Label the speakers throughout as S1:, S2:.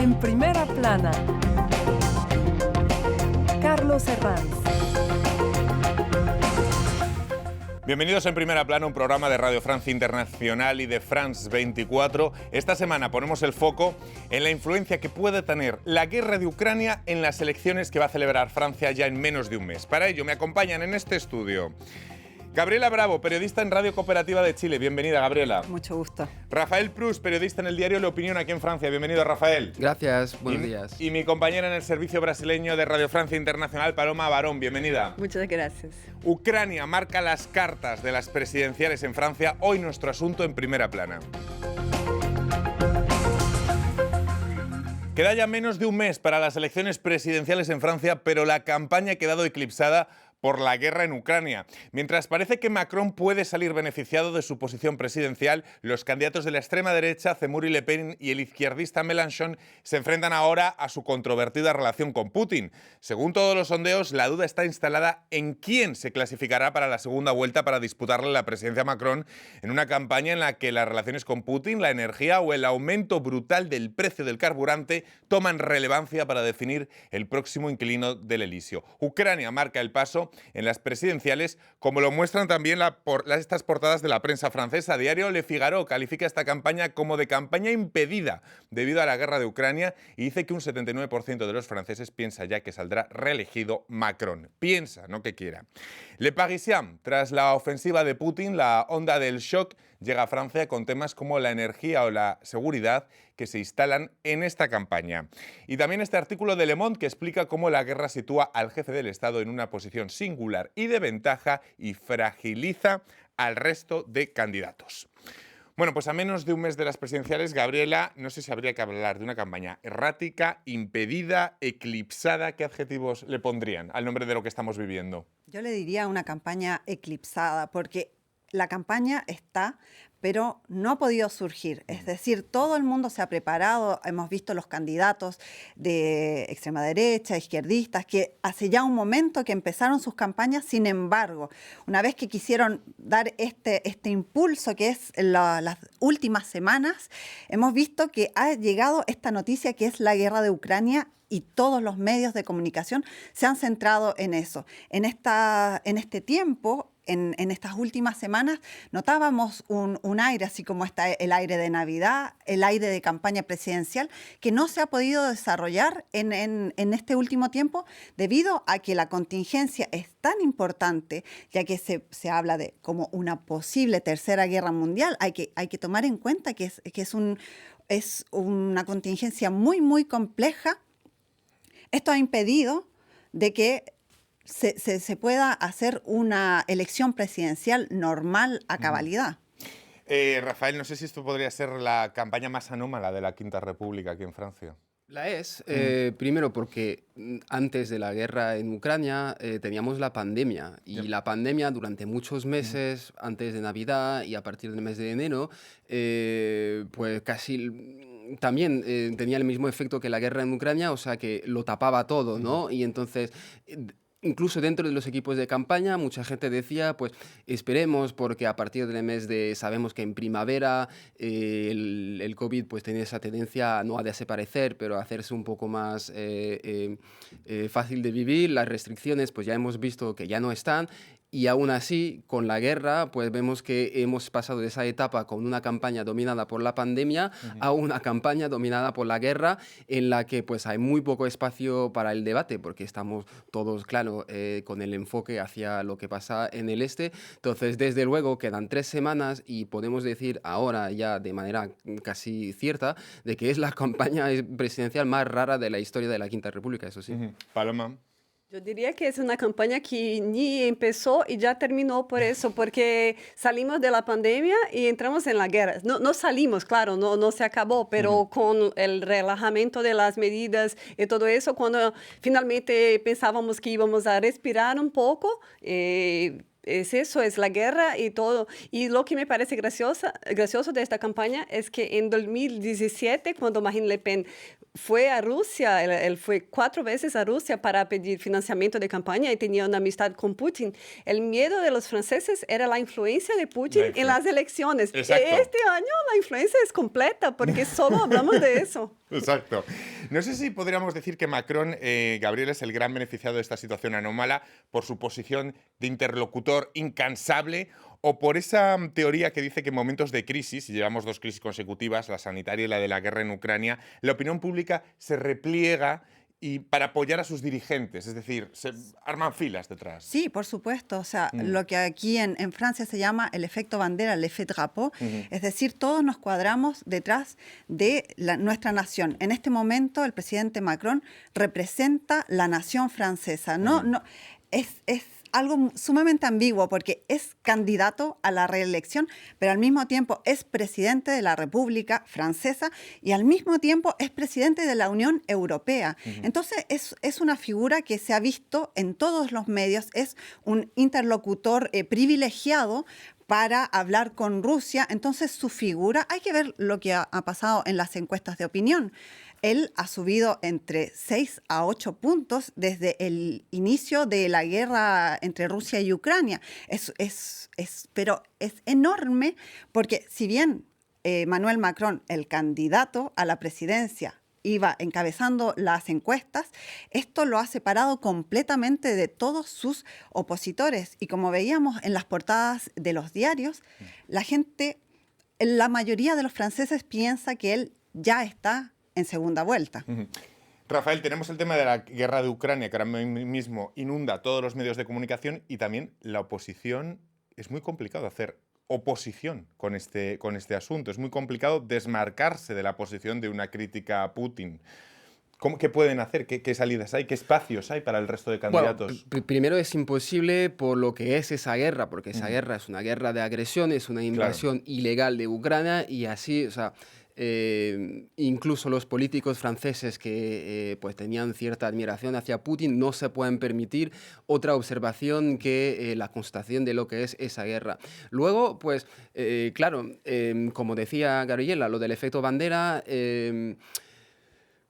S1: En primera plana, Carlos Herranz.
S2: Bienvenidos en Primera Plana, un programa de Radio Francia Internacional y de France 24. Esta semana ponemos el foco en la influencia que puede tener la guerra de Ucrania en las elecciones que va a celebrar Francia ya en menos de un mes. Para ello me acompañan en este estudio Gabriela Bravo, periodista en Radio Cooperativa de Chile. Bienvenida, Gabriela.
S3: Mucho gusto.
S2: Rafael Prus, periodista en el diario La Opinión aquí en Francia. Bienvenido, Rafael.
S4: Gracias, buenos días.
S2: Y mi compañera en el servicio brasileño de Radio Francia Internacional, Paloma Barón. Bienvenida.
S3: Muchas gracias.
S2: Ucrania marca las cartas de las presidenciales en Francia. Hoy nuestro asunto en Primera Plana. Queda ya menos de un mes para las elecciones presidenciales en Francia, pero la campaña ha quedado eclipsada por la guerra en Ucrania. Mientras parece que Macron puede salir beneficiado de su posición presidencial, los candidatos de la extrema derecha, Zemmour y Le Pen, y el izquierdista Mélenchon se enfrentan ahora a su controvertida relación con Putin. Según todos los sondeos, la duda está instalada en quién se clasificará para la segunda vuelta para disputarle la presidencia a Macron en una campaña en la que las relaciones con Putin, la energía o el aumento brutal del precio del carburante toman relevancia para definir el próximo inquilino del Elíseo. Ucrania marca el paso en las presidenciales, como lo muestran también estas portadas de la prensa francesa. Diario Le Figaro califica esta campaña como de campaña impedida debido a la guerra de Ucrania y dice que un 79% de los franceses piensa ya que saldrá reelegido Macron. Piensa, no que quiera. Le Parisien, tras la ofensiva de Putin, la onda del shock llega a Francia con temas como la energía o la seguridad que se instalan en esta campaña. Y también este artículo de Le Monde que explica cómo la guerra sitúa al jefe del Estado en una posición singular y de ventaja y fragiliza al resto de candidatos. Bueno, pues a menos de un mes de las presidenciales, Gabriela, no sé si habría que hablar de una campaña errática, impedida, eclipsada. ¿Qué adjetivos le pondrían al nombre de lo que estamos viviendo?
S3: Yo le diría una campaña eclipsada, porque la campaña está, pero no ha podido surgir. Es decir, todo el mundo se ha preparado. Hemos visto los candidatos de extrema derecha, izquierdistas, que hace ya un momento que empezaron sus campañas. Sin embargo, una vez que quisieron dar este impulso, que es las últimas semanas, hemos visto que ha llegado esta noticia que es la guerra de Ucrania, y todos los medios de comunicación se han centrado en eso. En este tiempo, en estas últimas semanas, notábamos un aire, así como está el aire de Navidad, el aire de campaña presidencial, que no se ha podido desarrollar en este último tiempo debido a que la contingencia es tan importante, ya que se habla de como una posible tercera guerra mundial. Hay que tomar en cuenta que es una contingencia muy, muy compleja. Esto ha impedido de que se pueda hacer una elección presidencial normal a cabalidad.
S2: Rafael, no sé si esto podría ser la campaña más anómala de la Quinta República aquí en Francia.
S4: La es, primero porque antes de la guerra en Ucrania teníamos la pandemia y la pandemia durante muchos meses, antes de Navidad y a partir del mes de enero, pues casi también tenía el mismo efecto que la guerra en Ucrania, o sea que lo tapaba todo, ¿no? Y entonces incluso dentro de los equipos de campaña, mucha gente decía, pues esperemos, porque a partir del mes sabemos que en primavera el COVID pues tiene esa tendencia no a desaparecer, pero a hacerse un poco más fácil de vivir. Las restricciones pues ya hemos visto que ya no están. Y aún así, con la guerra, pues vemos que hemos pasado de esa etapa con una campaña dominada por la pandemia a una campaña dominada por la guerra, en la que pues hay muy poco espacio para el debate, porque estamos todos, claro, con el enfoque hacia lo que pasa en el este. Entonces, desde luego, quedan 3 semanas y podemos decir ahora ya de manera casi cierta de que es la campaña presidencial más rara de la historia de la Quinta República, eso sí.
S2: Paloma.
S5: Yo diría que es una campaña que ni empezó y ya terminó por eso, porque salimos de la pandemia y entramos en la guerra. No salimos, claro, no se acabó, pero con el relajamiento de las medidas y todo eso, cuando finalmente pensábamos que íbamos a respirar un poco, es eso, es la guerra y todo. Y lo que me parece gracioso de esta campaña es que en 2017, cuando Marine Le Pen fue a Rusia, él fue 4 veces a Rusia para pedir financiamiento de campaña y tenía una amistad con Putin. El miedo de los franceses era la influencia de Putin en las elecciones.
S2: Exacto.
S5: Este año la influencia es completa porque solo hablamos de eso.
S2: Exacto. No sé si podríamos decir que Macron, Gabriel, es el gran beneficiado de esta situación anómala por su posición de interlocutor incansable o por esa teoría que dice que en momentos de crisis, y llevamos 2 crisis consecutivas, la sanitaria y la de la guerra en Ucrania, la opinión pública se repliega y para apoyar a sus dirigentes, es decir, se arman filas detrás.
S3: Sí, por supuesto. O sea, lo que aquí en Francia se llama el efecto bandera, el effet drapeau. Es decir, todos nos cuadramos detrás de nuestra nación. En este momento, el presidente Macron representa la nación francesa. Es algo sumamente ambiguo porque es candidato a la reelección, pero al mismo tiempo es presidente de la República Francesa y al mismo tiempo es presidente de la Unión Europea. Entonces es una figura que se ha visto en todos los medios, es un interlocutor privilegiado para hablar con Rusia. Entonces su figura, hay que ver lo que ha pasado en las encuestas de opinión. Él ha subido entre 6 a 8 puntos desde el inicio de la guerra entre Rusia y Ucrania. Pero es enorme porque si bien Emmanuel Macron, el candidato a la presidencia, iba encabezando las encuestas, esto lo ha separado completamente de todos sus opositores. Y como veíamos en las portadas de los diarios, la mayoría de los franceses piensa que él ya está en segunda vuelta.
S2: Rafael, tenemos el tema de la guerra de Ucrania, que ahora mismo inunda todos los medios de comunicación y también la oposición. Es muy complicado hacer oposición con este asunto. Es muy complicado desmarcarse de la posición de una crítica a Putin. ¿Qué pueden hacer? ¿Qué salidas hay? ¿Qué espacios hay para el resto de candidatos?
S4: Bueno, primero es imposible por lo que es esa guerra, porque esa guerra es una guerra de agresión, es una invasión ilegal de Ucrania y así, o sea, incluso los políticos franceses que pues tenían cierta admiración hacia Putin no se pueden permitir otra observación que la constatación de lo que es esa guerra. Luego, pues, claro, como decía Gabriela, lo del efecto bandera...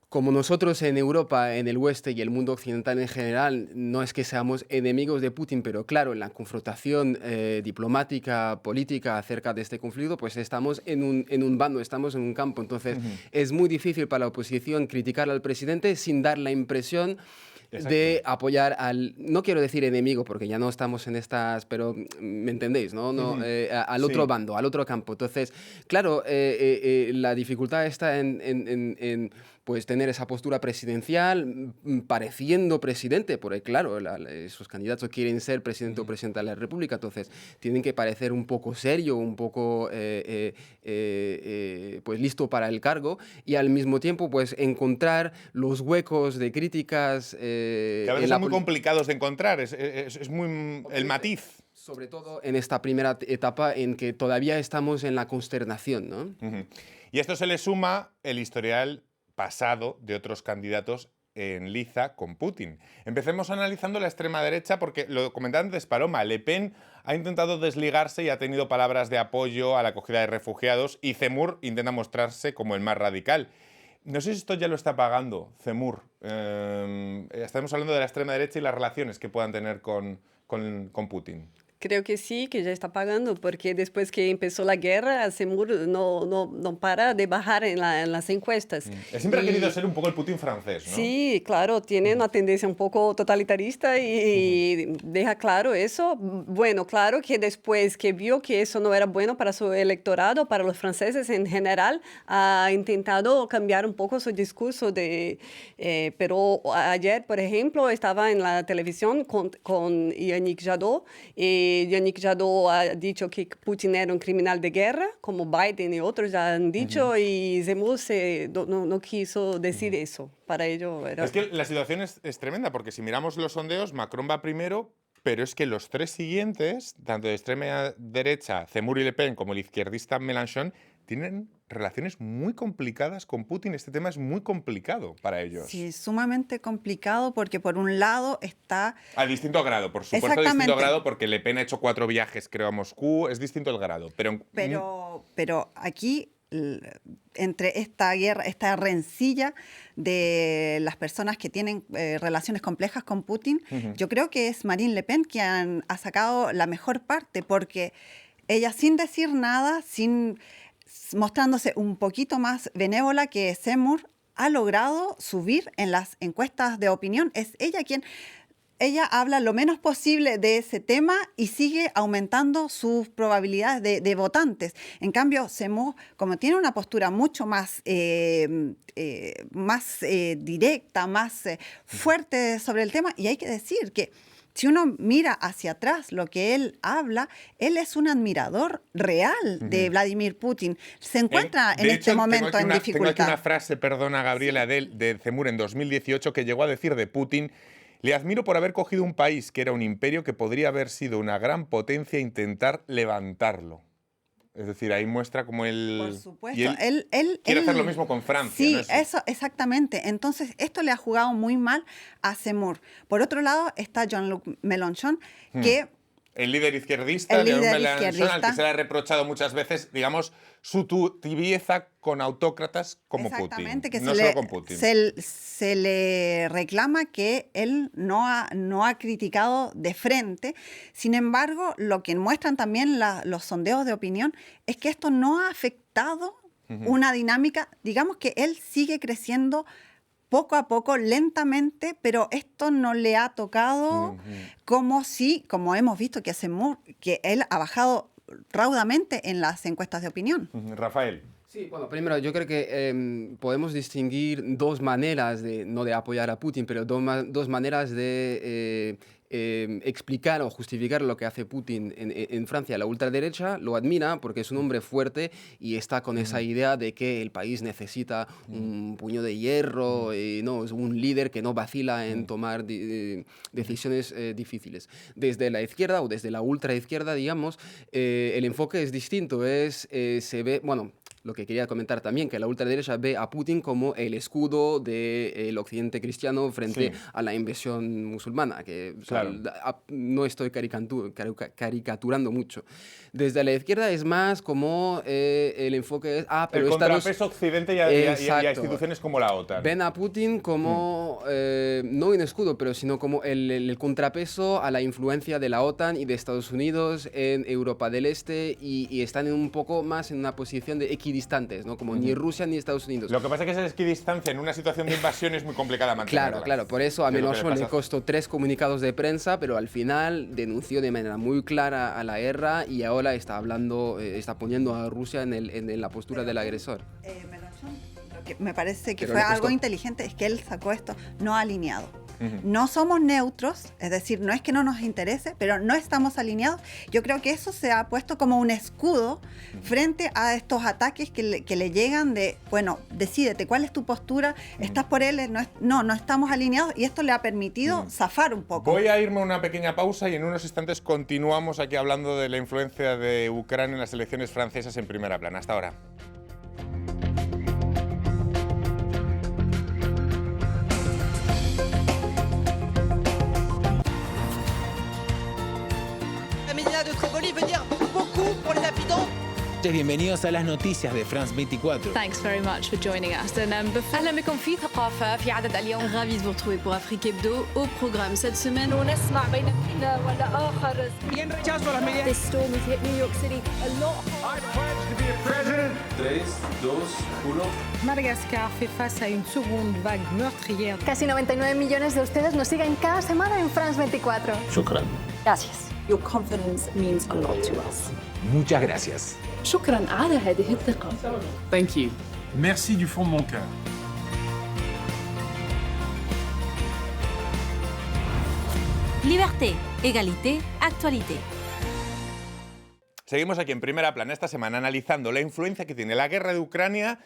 S4: Como nosotros en Europa, en el oeste y el mundo occidental en general, no es que seamos enemigos de Putin, pero claro, en la confrontación diplomática, política acerca de este conflicto, pues estamos en un bando, estamos en un campo. Entonces, es muy difícil para la oposición criticar al presidente sin dar la impresión de apoyar no quiero decir enemigo, porque ya no estamos en estas, pero me entendéis, ¿no? Al otro bando, al otro campo. Entonces, claro, la dificultad está en pues tener esa postura presidencial pareciendo presidente, porque claro, esos candidatos quieren ser presidente o presidenta de la República, entonces tienen que parecer un poco serio, un poco pues listo para el cargo y al mismo tiempo pues encontrar los huecos de críticas.
S2: Que a veces son muy complicados de encontrar, es muy el matiz.
S4: Sobre todo en esta primera etapa en que todavía estamos en la consternación, ¿no?
S2: Y a esto se le suma el historial pasado de otros candidatos en liza con Putin. Empecemos analizando la extrema derecha porque lo comentaba antes Paloma, Le Pen ha intentado desligarse y ha tenido palabras de apoyo a la acogida de refugiados y Zemmour intenta mostrarse como el más radical. No sé si esto ya lo está pagando Zemmour. Estamos hablando de la extrema derecha y las relaciones que puedan tener con Putin.
S5: Creo que sí, que ya está pagando, porque después que empezó la guerra, Zemmour no para de bajar en las encuestas.
S2: Siempre ha querido ser un poco el Putin francés, ¿no?
S5: Sí, claro, tiene una tendencia un poco totalitarista y deja claro eso. Bueno, claro que después que vio que eso no era bueno para su electorado, para los franceses en general, ha intentado cambiar un poco su discurso. Pero ayer, por ejemplo, estaba en la televisión con Yannick Jadot y Yannick Jadot ha dicho que Putin era un criminal de guerra, como Biden y otros ya han dicho, y Zemmour no quiso decir eso. Para ello era...
S2: Es que la situación es tremenda, porque si miramos los sondeos, Macron va primero, pero es que los tres siguientes, tanto de extrema derecha, Zemmour y Le Pen, como el izquierdista Mélenchon, tienen relaciones muy complicadas con Putin. Este tema es muy complicado para ellos.
S3: Sí, sumamente complicado porque por un lado está...
S2: A distinto grado, por supuesto, a distinto grado, porque Le Pen ha hecho 4 viajes, creo, a Moscú. Es distinto el grado,
S3: Pero aquí, entre esta guerra, esta rencilla de las personas que tienen relaciones complejas con Putin, yo creo que es Marine Le Pen quien ha sacado la mejor parte, porque ella, sin decir nada, mostrándose un poquito más benévola que Zemmour, ha logrado subir en las encuestas de opinión. Es ella quien... Ella habla lo menos posible de ese tema y sigue aumentando sus probabilidades de votantes. En cambio, Zemmour, como tiene una postura mucho más, directa, más fuerte sobre el tema, y hay que decir que si uno mira hacia atrás lo que él habla, él es un admirador real de Vladimir Putin. Se encuentra en este momento en dificultad.
S2: Tengo aquí una frase, perdona Gabriela, de Zemmour en 2018 que llegó a decir de Putin: le admiro por haber cogido un país que era un imperio que podría haber sido una gran potencia e intentar levantarlo. Es decir, ahí muestra como él...
S3: Por supuesto.
S2: Y él quiere hacer lo mismo con Francia.
S3: Sí,
S2: ¿no?
S3: eso exactamente. Entonces, esto le ha jugado muy mal a Zemmour. Por otro lado, está Jean-Luc Mélenchon, que...
S2: El líder izquierdista, al que se le ha reprochado muchas veces, digamos, su tibieza con autócratas como
S3: Exactamente,
S2: Putin.
S3: Que
S2: no solo con Putin.
S3: Se le reclama que él no ha criticado de frente. Sin embargo, lo que muestran también los sondeos de opinión es que esto no ha afectado una dinámica. Digamos que él sigue creciendo poco a poco, lentamente, pero esto no le ha tocado como hemos visto que él ha bajado raudamente en las encuestas de opinión.
S2: Rafael.
S4: Sí, bueno, primero yo creo que podemos distinguir dos maneras no de apoyar a Putin, pero dos maneras de explicar o justificar lo que hace Putin en Francia. La ultraderecha lo admira porque es un hombre fuerte y está con esa idea de que el país necesita un puño de hierro, no, es un líder que no vacila en tomar decisiones difíciles. Desde la izquierda o desde la ultraizquierda, digamos, el enfoque es distinto. Se ve, bueno, lo que quería comentar también, que la ultraderecha ve a Putin como el escudo del occidente cristiano frente a la invasión musulmana, que claro, no estoy caricaturando mucho. Desde la izquierda es más como el enfoque es... pero
S2: el contrapeso occidente y a instituciones como la OTAN.
S4: Ven a Putin como, no un escudo, pero sino como el contrapeso a la influencia de la OTAN y de Estados Unidos en Europa del Este, y están un poco más en una posición de equidistantes, ¿no? Como ni Rusia ni Estados Unidos.
S2: Lo que pasa es que esa equidistancia en una situación de invasión es muy complicada mantenerla.
S4: Claro, por eso a Mélenchon le costó 3 comunicados de prensa, pero al final denunció de manera muy clara a la guerra y ahora está poniendo a Rusia en la postura del agresor.
S3: Mélenchon, lo que me parece que fue algo inteligente es que él sacó esto no alineado. No somos neutros, es decir, no es que no nos interese, pero no estamos alineados. Yo creo que eso se ha puesto como un escudo frente a estos ataques que le llegan de, bueno, decídete, ¿cuál es tu postura? ¿Estás por él? No estamos alineados, y esto le ha permitido zafar un poco.
S2: Voy a irme a una pequeña pausa y en unos instantes continuamos aquí hablando de la influencia de Ucrania en las elecciones francesas en primera plana. Hasta ahora.
S6: Bienvenidos a las noticias de France 24.
S7: Thanks very much for joining us. أهلا بكم في ثقافة في عدد اليوم. Ravi de vous retrouver pour Afrique Hebdo. Au programme cette semaine.
S8: ونسمع بين حين والآخر.
S9: This storm has hit New York City a lot.
S10: I pledge to be a president.
S11: 3, 2, 1.
S12: Madagascar fait face à une seconde vague meurtrière.
S13: Casi 99 millones de ustedes nos siguen cada semana en France 24.
S11: Shukran.
S13: Gracias.
S14: Your confidence means a lot to us.
S6: Muchas gracias.
S14: شكراً على هذه الثقة.
S10: Thank you. Merci du fond de mon cœur.
S15: Liberté, égalité, actualité.
S2: Seguimos aquí en Primera Plana esta semana analizando la influencia que tiene la guerra de Ucrania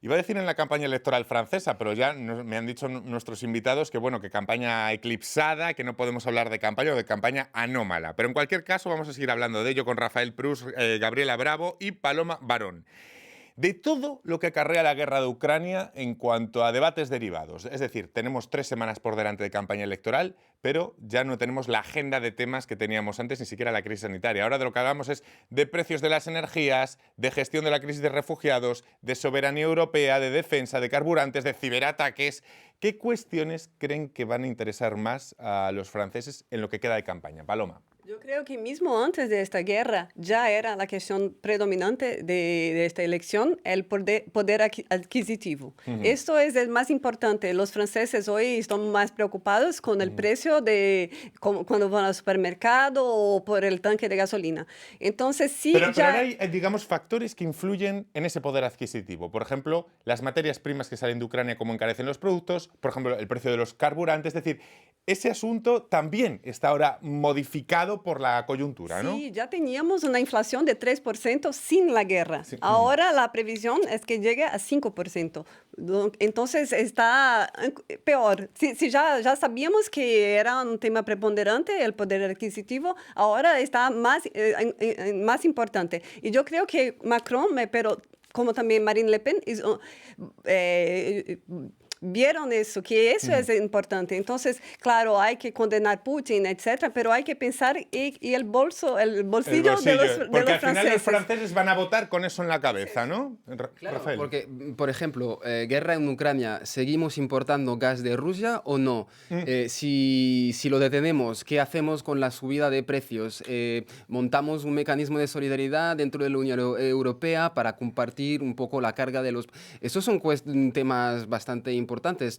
S2: Iba a decir en la campaña electoral francesa, pero ya me han dicho nuestros invitados que, bueno, que campaña eclipsada, que no podemos hablar de campaña o de campaña anómala. Pero en cualquier caso vamos a seguir hablando de ello con Rafael Prus, Gabriela Bravo y Paloma Barón. De todo lo que acarrea la guerra de Ucrania en cuanto a debates derivados. Es decir, tenemos 3 semanas por delante de campaña electoral, pero ya no tenemos la agenda de temas que teníamos antes, ni siquiera la crisis sanitaria. Ahora de lo que hablamos es de precios de las energías, de gestión de la crisis de refugiados, de soberanía europea, de defensa, de carburantes, de ciberataques. ¿Qué cuestiones creen que van a interesar más a los franceses en lo que queda de campaña? Paloma.
S5: Yo creo que mismo antes de esta guerra ya era la cuestión predominante de esta elección el poder adquisitivo. Esto es el más importante. Los franceses hoy están más preocupados con el precio de cuando van al supermercado o por el tanque de gasolina. Entonces sí,
S2: pero ahora hay, digamos, factores que influyen en ese poder adquisitivo. Por ejemplo, las materias primas que salen de Ucrania, cómo encarecen los productos. Por ejemplo, el precio de los carburantes. Es decir, ese asunto también está ahora modificado por la coyuntura, ¿no?
S5: Sí, ya teníamos una inflación de 3% sin la guerra. Sí. Ahora la previsión es que llegue a 5%. Entonces está peor. Si ya sabíamos que era un tema preponderante, el poder adquisitivo, ahora está más importante. Y yo creo que Macron, pero como también Marine Le Pen, vieron eso, que eso es importante. Entonces, claro, hay que condenar a Putin, etcétera, pero hay que pensar y el bolsillo de los franceses.
S2: Porque al final los franceses van a votar con eso en la cabeza, ¿no?
S4: Claro,
S2: Rafael.
S4: porque, por ejemplo, guerra en Ucrania, ¿seguimos importando gas de Rusia o no? Si lo detenemos, ¿qué hacemos con la subida de precios? ¿Montamos un mecanismo de solidaridad dentro de la Unión Europea para compartir un poco la carga de los...? Esos son temas bastante importantes.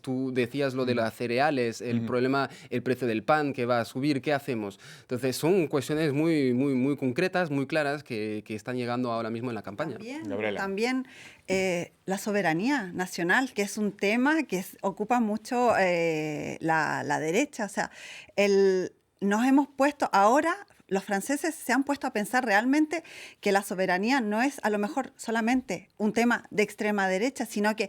S4: Tú decías lo de las cereales, el problema, el precio del pan que va a subir, ¿qué hacemos? Entonces son cuestiones muy concretas, muy claras que están llegando ahora mismo en la campaña.
S3: También la soberanía nacional, que es un tema que ocupa mucho la derecha. O sea, nos hemos puesto ahora... Los franceses se han puesto a pensar realmente que la soberanía no es a lo mejor solamente un tema de extrema derecha, sino que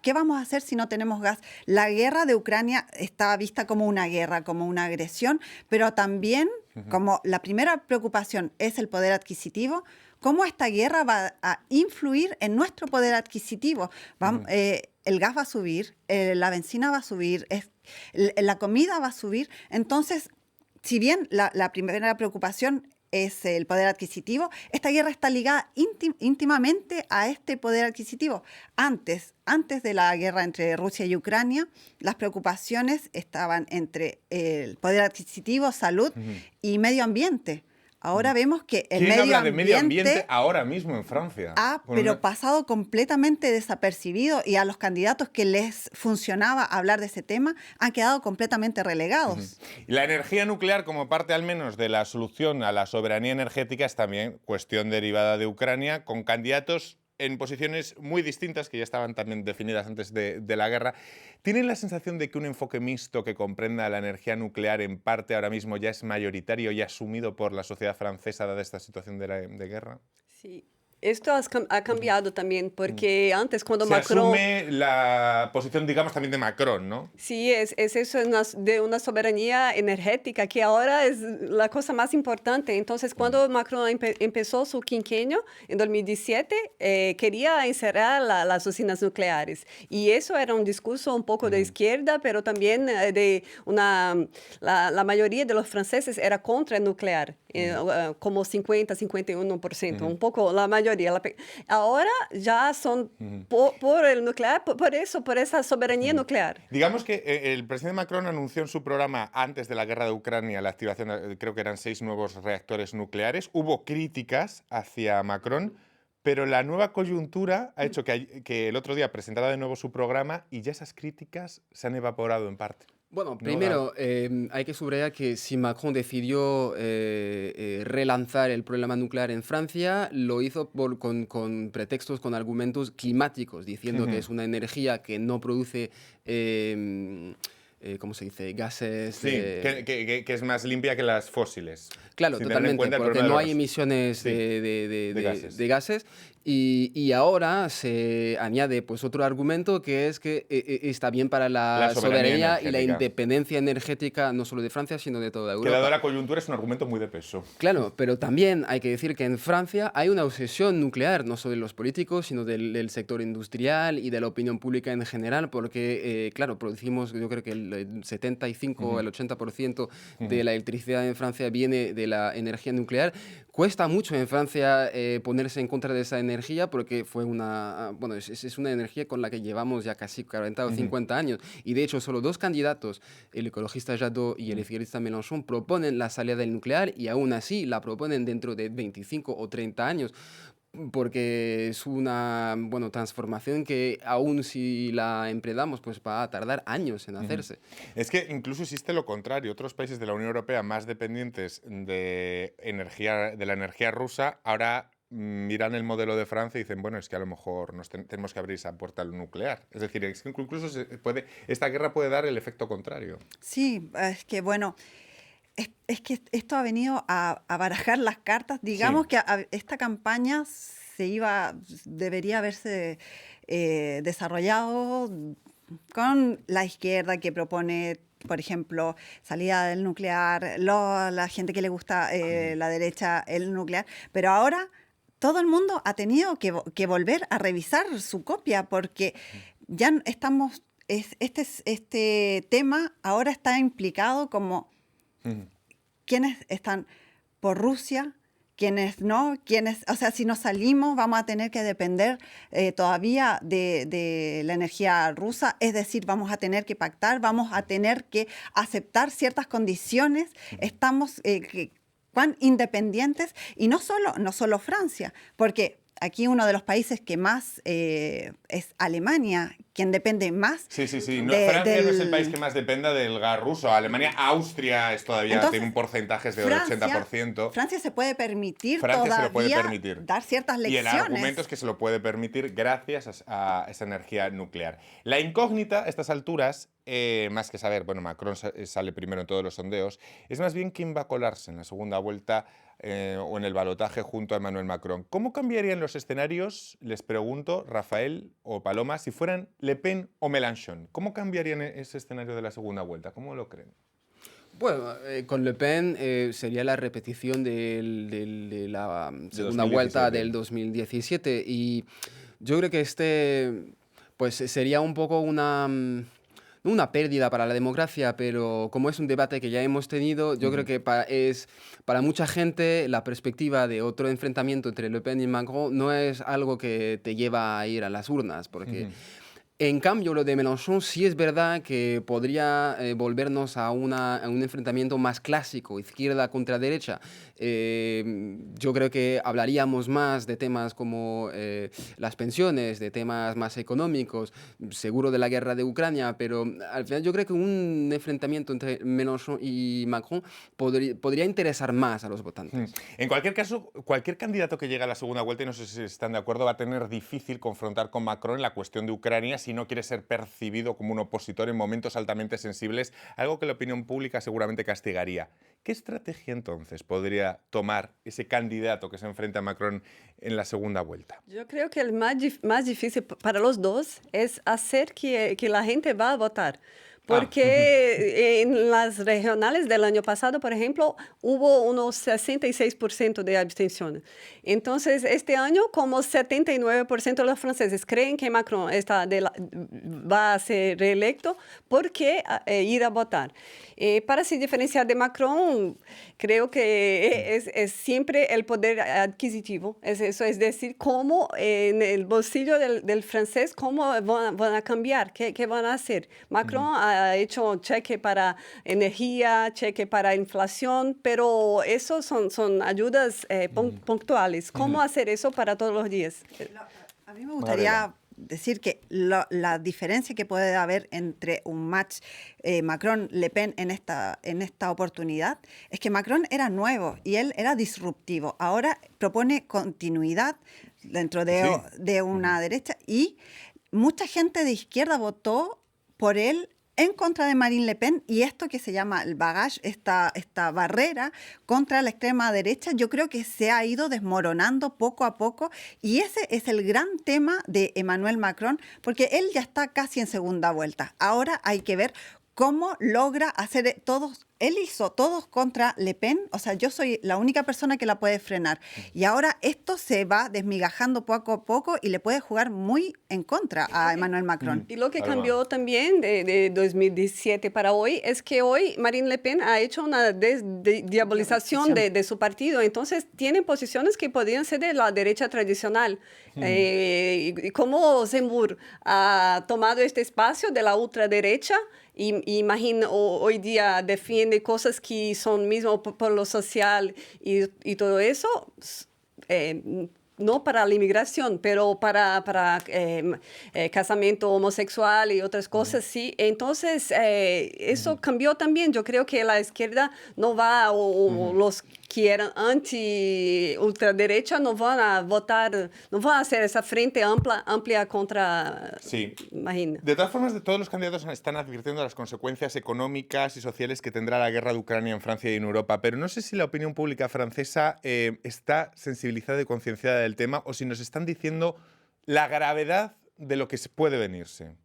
S3: ¿qué vamos a hacer si no tenemos gas? La guerra de Ucrania está vista como una guerra, como una agresión, pero también como la primera preocupación es el poder adquisitivo. ¿Cómo esta guerra va a influir en nuestro poder adquisitivo? El gas va a subir, la benzina va a subir, la comida va a subir. Entonces, si bien la primera preocupación es el poder adquisitivo, esta guerra está ligada íntimamente a este poder adquisitivo. Antes de la guerra entre Rusia y Ucrania, las preocupaciones estaban entre el poder adquisitivo, salud y medio ambiente. Ahora vemos que el
S2: medio ambiente ahora mismo en Francia?
S3: Pero pasado completamente desapercibido, y a los candidatos que les funcionaba hablar de ese tema han quedado completamente relegados.
S2: Y la energía nuclear, como parte al menos de la solución a la soberanía energética, es también cuestión derivada de Ucrania, con candidatos en posiciones muy distintas, que ya estaban también definidas antes de la guerra. ¿Tienen la sensación de que un enfoque mixto que comprenda la energía nuclear en parte ahora mismo ya es mayoritario y asumido por la sociedad francesa dada esta situación de guerra?
S5: Sí. Esto ha cambiado también, porque antes cuando
S2: Macron... Se asume la posición, digamos, también de Macron, ¿no?
S5: Sí, es eso de una soberanía energética, que ahora es la cosa más importante. Entonces, cuando Macron empezó su quinquenio, en 2017, quería encerrar las usinas nucleares. Y eso era un discurso un poco de izquierda, pero también la mayoría de los franceses era contra el nuclear, como 50-51%, un poco la mayoría. Ahora ya son por el nuclear, por esa soberanía nuclear.
S2: Digamos que el presidente Macron anunció en su programa antes de la guerra de Ucrania la activación, creo que eran 6 nuevos reactores nucleares. Hubo críticas hacia Macron, pero la nueva coyuntura ha hecho que el otro día presentara de nuevo su programa y ya esas críticas se han evaporado en parte.
S4: Bueno, primero hay que subrayar que si Macron decidió relanzar el problema nuclear en Francia, lo hizo con pretextos, con argumentos climáticos, diciendo que es una energía que no produce ¿cómo se dice? Gases.
S2: Sí, que es más limpia que las fósiles.
S4: Claro, totalmente, porque no hay emisiones de gases. Y ahora se añade pues otro argumento que es que está bien para la soberanía y la independencia energética no solo de Francia, sino de toda Europa.
S2: Que dado la coyuntura es un argumento muy de peso.
S4: Claro, pero también hay que decir que en Francia hay una obsesión nuclear, no solo de los políticos, sino del sector industrial y de la opinión pública en general, porque, claro, producimos, yo creo que el 75, el 80% de la electricidad en Francia viene de la energía nuclear. Cuesta mucho en Francia ponerse en contra de esa energía porque fue es una energía con la que llevamos ya casi 40 o 50 años. Y de hecho, solo 2 candidatos, el ecologista Jadot y el izquierdista Mélenchon, proponen la salida del nuclear y aún así la proponen dentro de 25 o 30 años. Porque es una transformación que aún si la emprendamos pues va a tardar años en hacerse.
S2: Es que incluso existe lo contrario. Otros países de la Unión Europea más dependientes de la energía rusa ahora miran el modelo de Francia y dicen, bueno, es que a lo mejor tenemos que abrir esa puerta al nuclear. Es decir, es que incluso esta guerra puede dar el efecto contrario.
S3: Sí, es que bueno... Es que esto ha venido a barajar las cartas. Digamos que esta campaña debería haberse desarrollado con la izquierda que propone, por ejemplo, salida del nuclear, la gente que le gusta la derecha el nuclear, pero ahora todo el mundo ha tenido que volver a revisar su copia porque ya estamos, este tema ahora está implicado como quiénes están por Rusia, quiénes no, o sea, si nos salimos vamos a tener que depender todavía de la energía rusa, es decir, vamos a tener que pactar, vamos a tener que aceptar ciertas condiciones, estamos cuán independientes, y no solo Francia, porque aquí uno de los países que más es Alemania, quien depende más.
S2: Sí. Francia no es el país que más dependa del gas ruso. Alemania, Austria tiene un porcentaje del 80%.
S3: Francia se puede permitir dar ciertas lecciones.
S2: Y el argumento es que se lo puede permitir gracias a esa energía nuclear. La incógnita a estas alturas, más que saber, Macron sale primero en todos los sondeos, es más bien quién va a colarse en la segunda vuelta o en el balotaje junto a Emmanuel Macron. ¿Cómo cambiarían los escenarios, les pregunto, Rafael o Paloma, si fueran Le Pen o Mélenchon? ¿Cómo cambiarían ese escenario de la segunda vuelta? ¿Cómo lo creen?
S4: Bueno, con Le Pen sería la repetición de la segunda vuelta del 2017 y yo creo que pues sería un poco una pérdida para la democracia, pero como es un debate que ya hemos tenido, yo creo que para mucha gente la perspectiva de otro enfrentamiento entre Le Pen y Macron no es algo que te lleva a ir a las urnas, porque... En cambio, lo de Mélenchon sí es verdad que podría volvernos a un enfrentamiento más clásico, izquierda contra derecha. Yo creo que hablaríamos más de temas como las pensiones, de temas más económicos, seguro de la guerra de Ucrania, pero al final yo creo que un enfrentamiento entre Mélenchon y Macron podría interesar más a los votantes.
S2: En cualquier caso, cualquier candidato que llegue a la segunda vuelta, y no sé si están de acuerdo, va a tener difícil confrontar con Macron en la cuestión de Ucrania si no quiere ser percibido como un opositor en momentos altamente sensibles, algo que la opinión pública seguramente castigaría. ¿Qué estrategia entonces podría tomar ese candidato que se enfrenta a Macron en la segunda vuelta?
S5: Yo creo que el más difícil para los dos es hacer que la gente va a votar. Porque en las regionales del año pasado, por ejemplo, hubo unos 66% de abstenciones. Entonces, este año, como 79% de los franceses creen que Macron va a ser reelecto, ¿por qué ir a votar? Para se diferenciar de Macron, creo que es siempre el poder adquisitivo. Es decir, cómo en el bolsillo del francés, cómo van a cambiar, qué van a hacer. Macron ha hecho cheque para energía, cheque para inflación, pero eso son ayudas puntuales. ¿Cómo hacer eso para todos los días?
S3: A mí me gustaría decir que la diferencia que puede haber entre un match Macron-Le Pen en esta oportunidad es que Macron era nuevo y él era disruptivo. Ahora propone continuidad dentro de una derecha y mucha gente de izquierda votó por él en contra de Marine Le Pen, y esto que se llama el bagage, esta barrera contra la extrema derecha, yo creo que se ha ido desmoronando poco a poco, y ese es el gran tema de Emmanuel Macron, porque él ya está casi en segunda vuelta. Ahora hay que ver cómo logra hacer todos. Él hizo todos contra Le Pen, o sea, yo soy la única persona que la puede frenar. Y ahora esto se va desmigajando poco a poco y le puede jugar muy en contra a Emmanuel Macron.
S5: Y lo que cambió también de 2017 para hoy es que hoy Marine Le Pen ha hecho una diabolización de su partido. Entonces, tiene posiciones que podrían ser de la derecha tradicional. Y como Zemmour ha tomado este espacio de la ultraderecha, y imagino hoy día defiende cosas que son mismo por lo social y todo eso, no para la inmigración, pero para casamiento homosexual y otras cosas, sí. Entonces, eso cambió también. Yo creo que la izquierda no va, o los que eran anti-ultraderecha no van a votar, no van a hacer esa frente amplia contra...
S2: Sí.
S5: Imagina.
S2: De todas formas, todos los candidatos están advirtiendo las consecuencias económicas y sociales que tendrá la guerra de Ucrania en Francia y en Europa, pero no sé si la opinión pública francesa está sensibilizada y concienciada del tema, o si nos están diciendo la gravedad de lo que puede venirse.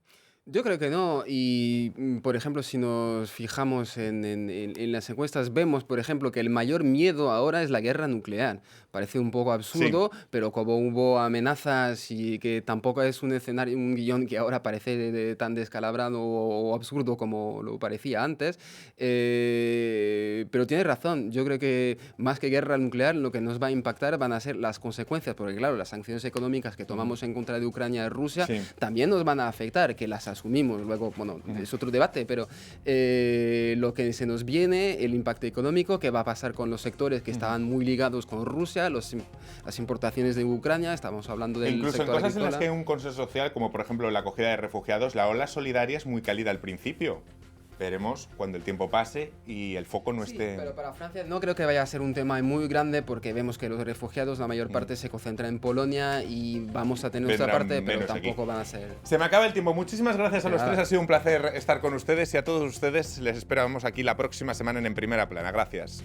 S4: Yo creo que no, y por ejemplo, si nos fijamos en las encuestas, vemos, por ejemplo, que el mayor miedo ahora es la guerra nuclear. Parece un poco absurdo, pero como hubo amenazas y que tampoco es un escenario, un guión que ahora parece tan descalabrado o absurdo como lo parecía antes, pero tiene razón. Yo creo que más que guerra nuclear, lo que nos va a impactar van a ser las consecuencias, porque claro, las sanciones económicas que tomamos en contra de Ucrania y Rusia también nos van a afectar, que las asumimos. Luego, bueno, es otro debate, pero lo que se nos viene, el impacto económico, que va a pasar con los sectores que estaban muy ligados con Rusia, las importaciones de Ucrania, estamos hablando del
S2: incluso
S4: sector
S2: en cosas
S4: agrícola.
S2: en las que hay un consenso social, como por ejemplo la acogida de refugiados, la ola solidaria es muy cálida al principio. Veremos cuando el tiempo pase y el foco no esté...
S4: Pero para Francia no creo que vaya a ser un tema muy grande, porque vemos que los refugiados, la mayor parte se concentra en Polonia y vamos a tener nuestra parte, pero tampoco van a ser...
S2: Se me acaba el tiempo. Muchísimas gracias a los tres. Ha sido un placer estar con ustedes, y a todos ustedes les esperamos aquí la próxima semana en Primera Plana. Gracias.